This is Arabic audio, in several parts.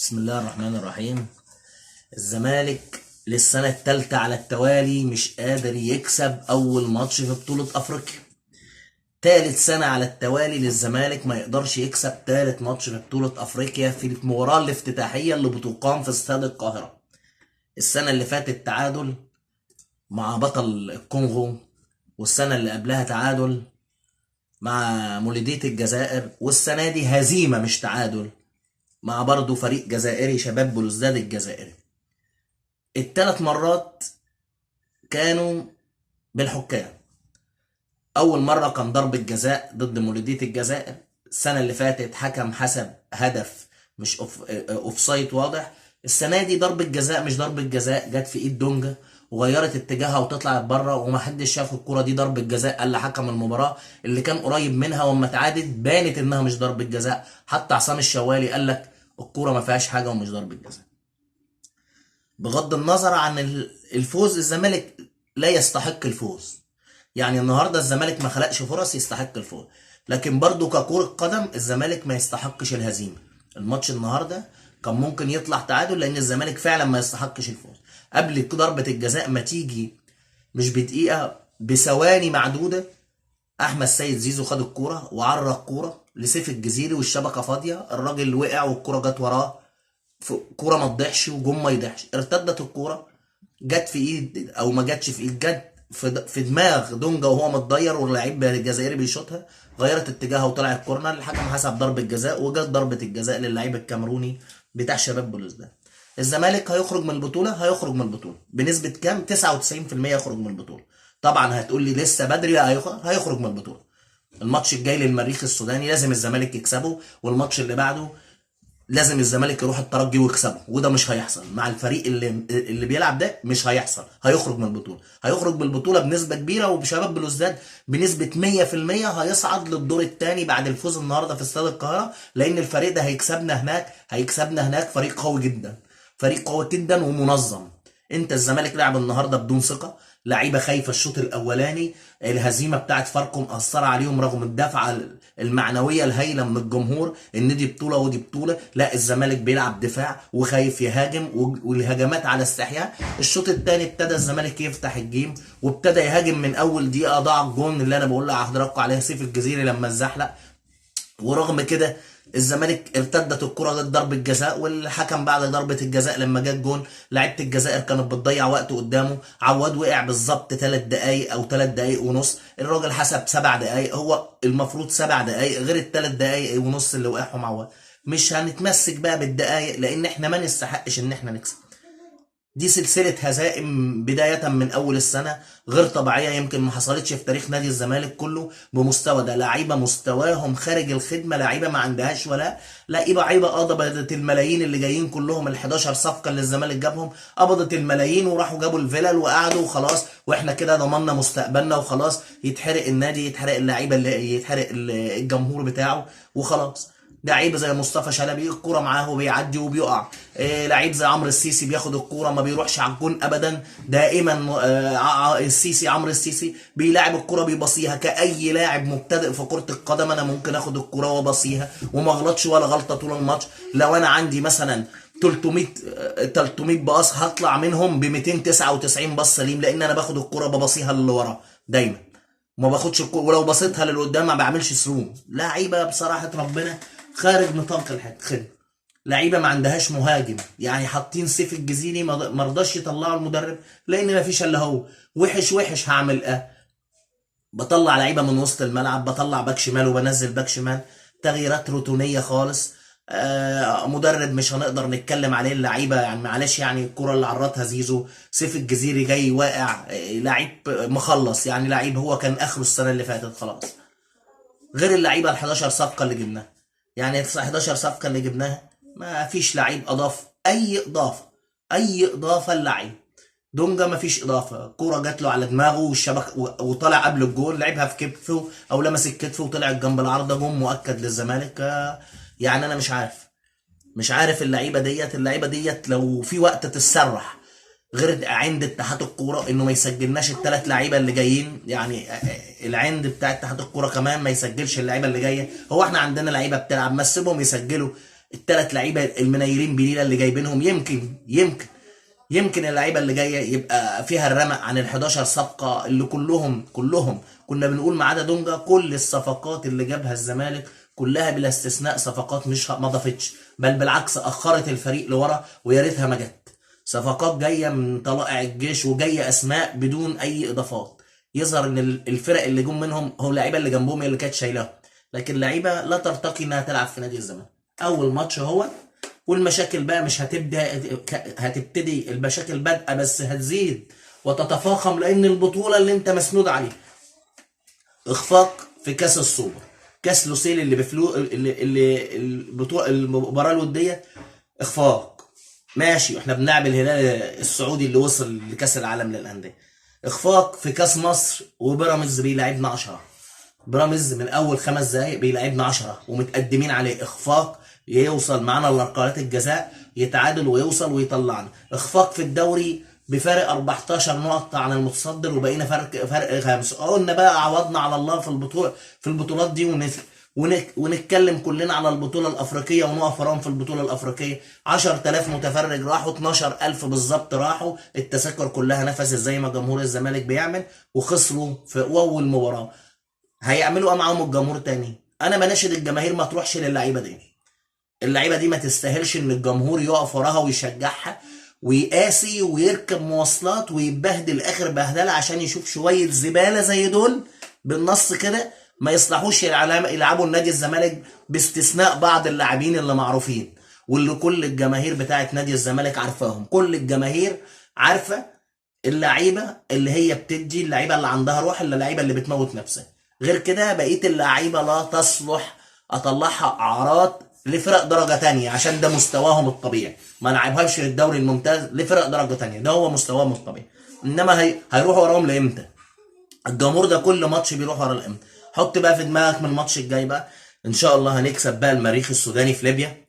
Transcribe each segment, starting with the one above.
بسم الله الرحمن الرحيم. الزمالك للسنة الثالثة على التوالي مش قادر يكسب أول ماتش في بطولة أفريقيا. ثالث سنة على التوالي للزمالك ما يقدرش يكسب ثالث ماتش في بطولة أفريقيا في المباراة الافتتاحية اللي بتقام في استاد القاهرة. السنة اللي فاتت تعادل مع بطل الكونغو، والسنة اللي قبلها تعادل مع مولودية الجزائر، والسنة دي هزيمة مش تعادل مع برضه فريق جزائري شباب بلوزداد الجزائري. الثلاث مرات كانوا بالحكام. اول مره كان ضربة جزاء ضد مولودية الجزائر، السنه اللي فاتت حكم حسب هدف مش اوف سايت واضح. السنه دي ضربة جزاء مش ضربة جزاء، جت في ايد دونجا وغيرت اتجاهها وتطلع بره، ومحدش شاف الكرة دي ضربة جزاء الا حكم المباراة اللي كان قريب منها، واما اتعادت بانت انها مش ضربة جزاء. حتى عصام الشوالي قال لك الكرة ما فيهاش حاجة ومش ضربة جزاء. بغض النظر عن الفوز، الزمالك لا يستحق الفوز. يعني النهارده الزمالك ما خلقش فرص يستحق الفوز، لكن برضو ككرة قدم الزمالك ما يستحقش الهزيمة. الماتش النهارده كان ممكن يطلع تعادل لان الزمالك فعلا ما يستحقش الفوز. قبل ضربة الجزاء ما تيجي مش بدقيقة، بثواني معدودة، احمد سيد زيزو خد الكوره وعرض الكوره لسيف الجزيري والشبكه فاضيه، الراجل وقع والكوره جت وراه، كوره ما تضيعش وجون ما يضيعش. ارتدت الكوره، جت في ايد او ما جتش في ايد، جت في دماغ دونجا وهو متضير واللعيب الجزائري بيشوطها، غيرت اتجاهها وطلعت كورنر. الحكم حسب ضربه جزاء، وجت ضربه الجزاء للعيب الكاميروني بتاع شباب بلوزداد. الزمالك هيخرج من البطوله، هيخرج من البطوله بنسبه كام؟ 99% يخرج من البطوله. طبعا هتقول لي لسه بدري، هيخرج من البطوله. الماتش الجاي للمريخ السوداني لازم الزمالك يكسبه، والماتش اللي بعده لازم الزمالك يروح الترجي ويكسبه، وده مش هيحصل مع الفريق اللي بيلعب ده، مش هيحصل. هيخرج من البطوله، هيخرج من البطوله بنسبه كبيره، وبشباب بلوزداد بنسبه 100% هيصعد للدور الثاني بعد الفوز النهارده في استاد القاهره، لان الفريق ده هيكسبنا هناك فريق قوي جدا، فريق قوي جدا ومنظم. انت الزمالك لعب النهارده بدون ثقه، لعيبه خايفه. الشوط الاولاني الهزيمه بتاعت فاركو مأثره عليهم رغم الدفعه المعنويه الهائله من الجمهور ان دي بطوله ودي بطوله. لا، الزمالك بيلعب دفاع وخايف يهاجم، والهجمات على استحياء. الشوط الثاني ابتدى الزمالك يفتح الجيم وابتدى يهاجم من اول دقيقه، ضاع الجون اللي انا بقول لحضراتكم عليه، سيف الجزيري لما اتزحلق. ورغم كده الزمالك ارتدت الكره ضد ضربه جزاء، والحكم بعد ضربه الجزاء لما جت جون لعيبه الجزائر كانت بتضيع وقت قدامه. عواد وقع بالظبط 3 دقائق او 3 دقائق ونص، الراجل حسب 7 دقائق، هو المفروض 7 دقائق غير ال3 دقائق ونص اللي وقعهم عواد. مش هنتمسك بقى بالدقائق لان احنا ما نستحقش ان احنا نكسب. دي سلسلة هزائم بداية من أول السنة غير طبيعية، يمكن ما حصلتش في تاريخ نادي الزمالك كله بمستوى ده. لعيبة مستواهم خارج الخدمة، لعيبة ما عندهاش ولا لعيبة قبضت الملايين اللي جايين كلهم، ال 11 صفقة اللي الزمالك جابهم قبضت الملايين وراحوا جابوا الفلل وقعدوا وخلاص، واحنا كده ضمننا مستقبلنا وخلاص. يتحرق النادي، يتحرق اللعيبة، اللي يتحرق الجمهور بتاعه وخلاص. لعيب زي مصطفى شلبي الكوره معاه وبيعدي وبيقع. لعيب زي عمرو السيسي بياخد الكوره ما بيروحش على الجون ابدا دائما. السيسي، عمرو السيسي بيلاعب الكوره بيبصيها كاي لاعب مبتدئ في كره القدم. انا ممكن اخد الكوره وابصيها وما اغلطش ولا غلطه طول الماتش. لو انا عندي مثلا 300 باص هطلع منهم ب 299 باص سليم، لان انا باخد الكوره ببصيها للي ورا دايما، ما باخدش الكوره، ولو بصيتها للقدام ما بعملش سروم. لعيبه بصراحه ربنا خارج نطاق الخدمه، لعيبه ما عندهاش مهاجم. يعني حاطين سيف الجزيري ما رضاش يطلعوا المدرب لان ما فيش الا هو. وحش هعمل ايه؟ بطلع لعيبه من وسط الملعب، بطلع باك شمال وبنزل باك شمال، تغييرات روتينيه خالص. مدرب مش هنقدر نتكلم عليه. اللعيبه يعني معلش، يعني الكره اللي عرضها زيزو، سيف الجزيري جاي واقع، لعيب مخلص، يعني لعيب هو كان اخره السنه اللي فاتت خلاص. غير اللعيبه ال 11 صفقه اللي جبناها، يعني 11 صفقه اللي جبناها ما فيش لعيب اضاف اي اضافه اللعيب. دونجا ما فيش اضافه، كوره جات له على دماغه والشبك وطلع قبل الجول، لعبها في كتفه او لمس الكتف وطلعت جنب العارضه، جون مؤكد للزمالك. يعني انا مش عارف اللعيبه ديت لو في وقت تتسرح غير عند اتحاد الكوره انه ما يسجلناش الثلاث لعيبه اللي جايين. يعني العند بتاع اتحاد الكوره كمان ما يسجلش اللعيبه اللي جايه. هو احنا عندنا لعيبه بتلعب، ما تسيبهم يسجلوا الثلاث لعيبه المنيرين بليله اللي جايبينهم، يمكن اللعيبه اللي جايه يبقى فيها الرمق عن ال 11 صفقه اللي كلهم كنا بنقول ما عدا دونجا. كل الصفقات اللي جابها الزمالك كلها بلا استثناء صفقات مش ما ضافتش، بل بالعكس اخرت الفريق لورا، ويا ريتها ما جت. صفقات جايه من طلائع الجيش وجايه اسماء بدون اي اضافات. يظهر ان الفرق اللي جم منهم هو اللعيبه اللي جنبهم هي اللي كانت شايلاها، لكن لعيبه لا ترتقي انها تلعب في نادي الزمالك. اول ماتش هو، والمشاكل بقى مش هتبتدي المشاكل بادئه بس هتزيد وتتفاقم، لان البطوله اللي انت مسنود عليها اخفاق في كاس السوبر، كاس لوسيل اللي بفلو اللي البطوله المباراه الوديه اخفاق. ماشي، احنا بنلعب الهلال السعودي اللي وصل لكاس العالم للانديه. اخفاق في كاس مصر وبيراميدز بيلعبنا 10، بيراميدز من اول 5 دقايق بيلعبنا 10 ومتقدمين عليه. اخفاق يوصل معانا لركلات الجزاء، يتعادل ويوصل ويطلعنا. اخفاق في الدوري بفارق 14 نقطة عن المتصدر وبقينا فرق 5. قلنا بقى عوضنا على الله في البطولات دي ونتكلم كلنا على البطولة الأفريقية ونقف وراهم في البطولة الأفريقية. 10,000 متفرج راحوا، 12,000 بالظبط راحوا، التذاكر كلها نفست زي ما جمهور الزمالك بيعمل، وخسروا في أول مباراة. هيعملوا ايه معاهم الجمهور تاني؟ انا بناشد الجماهير ما تروحش للعيبه دي. اللعيبه دي ما تستاهلش ان الجمهور يقف وراها ويشجعها ويقاسي ويركب مواصلات ويبهدل اخر بهدله عشان يشوف شويه زباله زي دول. بالنص كده ما يصلحوش يلعبوا النادي الزمالك، باستثناء بعض اللاعبين اللي معروفين واللي كل الجماهير بتاعت نادي الزمالك عارفاهم. كل الجماهير عارفه اللعيبه اللي هي بتدي، اللعيبه اللي عندها روح، اللعيبه اللي بتموت نفسها. غير كده بقيه اللعيبه لا تصلح اطلعها اعراض لفرق درجه تانية، عشان ده مستواهم الطبيعي. ما لعبهاش في الدوري الممتاز لفرق درجه تانية، ده هو مستواهم الطبيعي. انما هيروحوا وراهم لامتى؟ الجمهور ده كل ماتش بيروح ورا الامتى. حط بقى في دماغك من الماتش الجاي بقى ان شاء الله هنكسب بقى المريخ السوداني في ليبيا،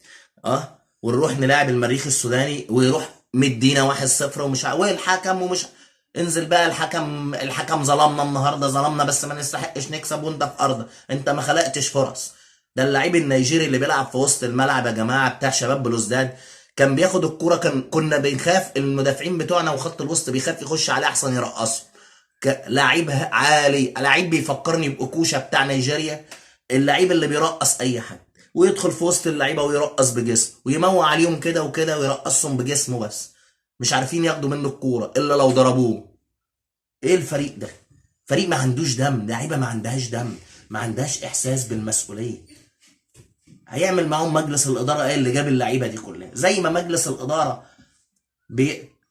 ونروح نلاعب المريخ السوداني ويروح مدينا 1-0 والحكم ومش. انزل بقى الحكم ظلمنا النهارده، ظلمنا بس ما نستحقش نكسب، وانت في ارضك انت ما خلقتش فرص. ده اللعيب النيجيري اللي بيلعب في وسط الملعب يا جماعه بتاع شباب بلوزداد، كان بياخد الكوره، كنا بنخاف المدافعين بتوعنا وخط الوسط بيخاف يخش عليه احسن يرقصه. لعيب عالي، لعيب بيفكرني باوكوشا بتاع نيجيريا، اللعيب اللي بيرقص اي حد ويدخل في وسط اللعيبه ويرقص بجسمه ويموع عليهم كده وكده ويرقصهم بجسمه، بس مش عارفين ياخدوا منه الكوره الا لو ضربوه. ايه الفريق ده؟ فريق ما عندوش دم، لعيبه ما عندهاش دم، ما عندهاش احساس بالمسؤوليه. هيعمل معاهم مجلس الاداره ايه اللي جاب اللعيبه دي كلها؟ زي ما مجلس الاداره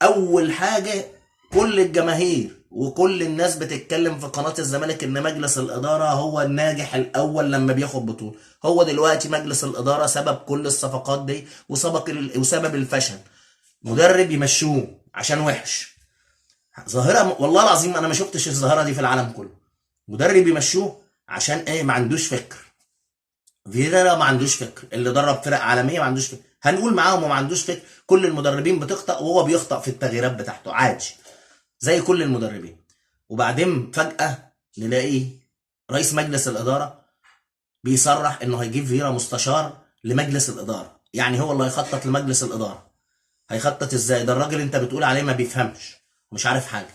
اول حاجه كل الجماهير وكل الناس بتتكلم في قناه الزمالك ان مجلس الاداره هو الناجح الاول لما بياخد بطوله. هو دلوقتي مجلس الاداره سبب كل الصفقات دي وسبب الفشل. مدرب يمشوه عشان وحش، ظاهره والله العظيم انا ما شفتش الظاهره دي في العالم كله. مدرب يمشوه عشان ايه؟ ما عندوش فكر. فييرا ما عندوش فكر، اللي درب فرق عالميه ما عندوش فكر، هنقول معاهم وما عندوش فكر. كل المدربين بتخطأ وهو بيخطأ في التغييرات بتاعته عادي زي كل المدربين. وبعدين فجأة نلاقي رئيس مجلس الإدارة بيصرح إنه هيجيب فييرا مستشار لمجلس الإدارة، يعني هو اللي هيخطط لمجلس الإدارة. هيخطط إزاي؟ ده الراجل أنت بتقول عليه ما بيفهمش ومش عارف حاجة.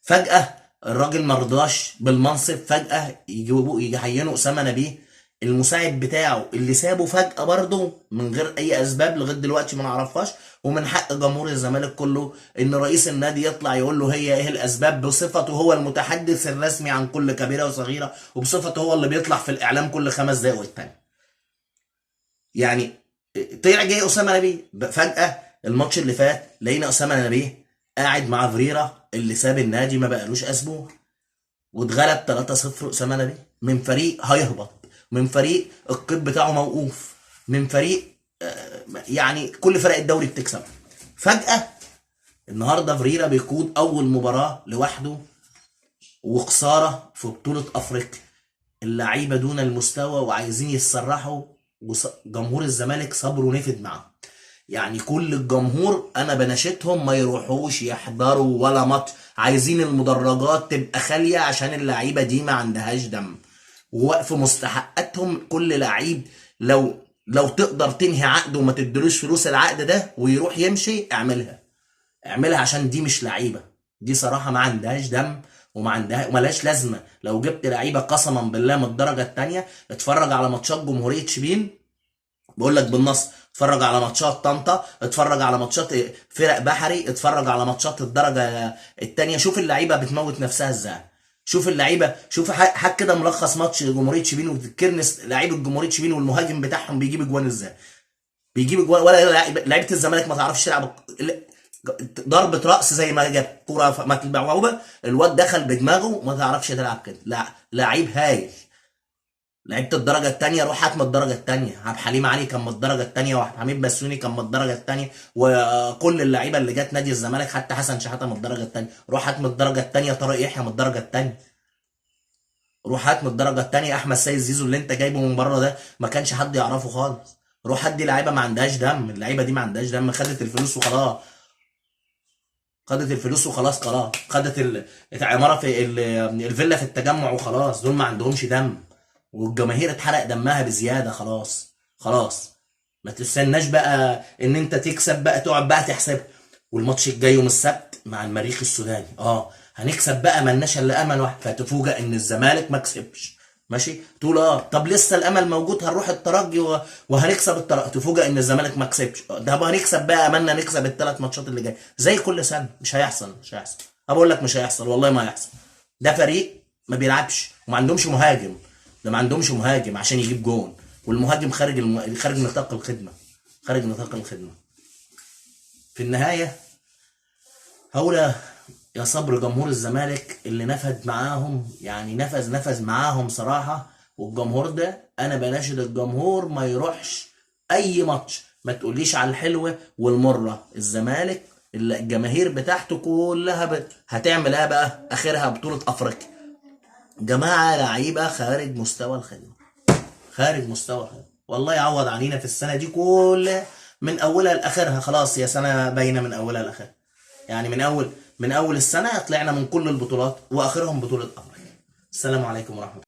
فجأة الراجل مرضاش بالمنصب، فجأة يعينوا أسامة نبيه المساعد بتاعه اللي سابه فجأة برضه من غير أي أسباب لغاية دلوقتي ما نعرفهاش. ومن حق جمهور الزمالك كله إن رئيس النادي يطلع يقول له هي إيه الأسباب، بصفته هو المتحدث الرسمي عن كل كبيرة وصغيرة، وبصفته هو اللي بيطلع في الإعلام كل 5 دقايق والتاني. يعني طلع جاي أسامة نبيه فجأة. الماتش اللي فات لقينا أسامة نبيه قاعد مع فييرا اللي ساب النادي ما بقالوش أسبوع، واتغلب 3-0 أسامة نبيه من فريق هيهبط، من فريق القيد بتاعه موقوف، من فريق يعني كل فرق الدوري بتكسب. فجأة النهارده فييرا بيقود أول مباراة لوحده وخسارة في بطولة أفريقيا. اللعيبة دون المستوى وعايزين يتسرحوا، وجمهور الزمالك صبره نفد معاهم. يعني كل الجمهور انا بناشدهم ما يروحوش يحضروا ولا ماتش، عايزين المدرجات تبقى خاليه عشان اللعيبه دي ما عندهاش دم، ووقف مستحقاتهم. كل لعيب لو لو تقدر تنهي عقد وما تدلوش فلوس العقد ده ويروح يمشي، اعملها. اعملها عشان دي مش لعيبه، دي صراحه ما عندهاش دم وما عندها وملهاش لازمه. لو جبت لعيبه قسما بالله من الدرجه الثانيه، اتفرج على ماتشات جمهوريه شبين، بقول لك بالنص، اتفرج على ماتشات طنطا، اتفرج على ماتشات فرق بحري، اتفرج على ماتشات الدرجه الثانيه، شوف اللعيبه بتموت نفسها ازاي. شوف اللعيبه، شوف حاج كده ملخص ماتش جمهوريه شبين وكيرنس، لعيبه جمهوريه شبين والمهاجم بتاعهم بيجيب اجوان ازاي. بيجيب اجوان، ولا لعيبه الزمالك ما تعرفش تلعب ضربه راس زي ما جت كوره ما تلعبها، الواد دخل بدماغه، ما تعرفش تلعب كده. لا، لعيب هايل. لعيبه الدرجه الثانيه، روح هات من الدرجه الثانيه. عبد الحليم علي كان من الدرجه الثانيه، وعبد الحميد بسيوني كان من الدرجه الثانيه، وكل اللعيبه اللي جت نادي الزمالك، حتى حسن شحاته من الدرجه الثانيه. روح هات من الدرجه الثانيه طارق يحيى من الدرجه الثانيه. روح هات من الدرجه الثانيه احمد سيد زيزو اللي انت جايبه من بره ده، ما كانش حد يعرفه خالص. روح هات دي لعيبه ما عندهاش دم، اللعيبه دي ما عندهاش دم، خدت الفلوس وخلاص. خدت الفلوس وخلاص، خلاص خدت العماره في الفيلا في التجمع وخلاص. دول ما عندهمش دم، والجماهير اتحرق دمها بزياده. خلاص خلاص، ما تستناش بقى ان انت تكسب بقى تقعد بقى تحسب. والماتش الجاي يوم السبت مع المريخ السوداني، هنكسب بقى، ملناش الا امل واحد، فتفوجئ ان الزمالك ما كسبش. ماشي، تقول طب لسه الامل موجود، هنروح الترجي وهنكسب الترجي، تفوجئ ان الزمالك ما كسبش. ده هنكسب بقى، املنا نكسب الثلاث ماتشات اللي جاي زي كل سنه. مش هيحصل، مش هيحصل، بقول لك مش هيحصل، والله ما هيحصل. ده فريق ما بيلعبش وما عندهمش مهاجم. ده ما عندهمش مهاجم عشان يجيب جون، والمهاجم خارج خارج نطاق الخدمه، خارج نطاق الخدمه. في النهايه هقول يا صبر جمهور الزمالك اللي نفذ معاهم، يعني نفذ معاهم صراحة. والجمهور ده انا بناشد الجمهور ما يروحش اي ماتش. ما تقوليش على الحلوة والمرة. الزمالك اللي الجماهير بتاعته كلها هتعمل ايه بقى؟ اخرها بطولة افريقيا. جماعة لعيبة خارج مستوى الخدمة، خارج مستوى الخدمة. والله يعوض علينا في السنة دي كلها من اولها لاخرها. خلاص يا سنة باينة من اولها لاخرها، يعني من اول السنه طلعنا من كل البطولات واخرهم بطوله افريقيا. السلام عليكم ورحمه الله.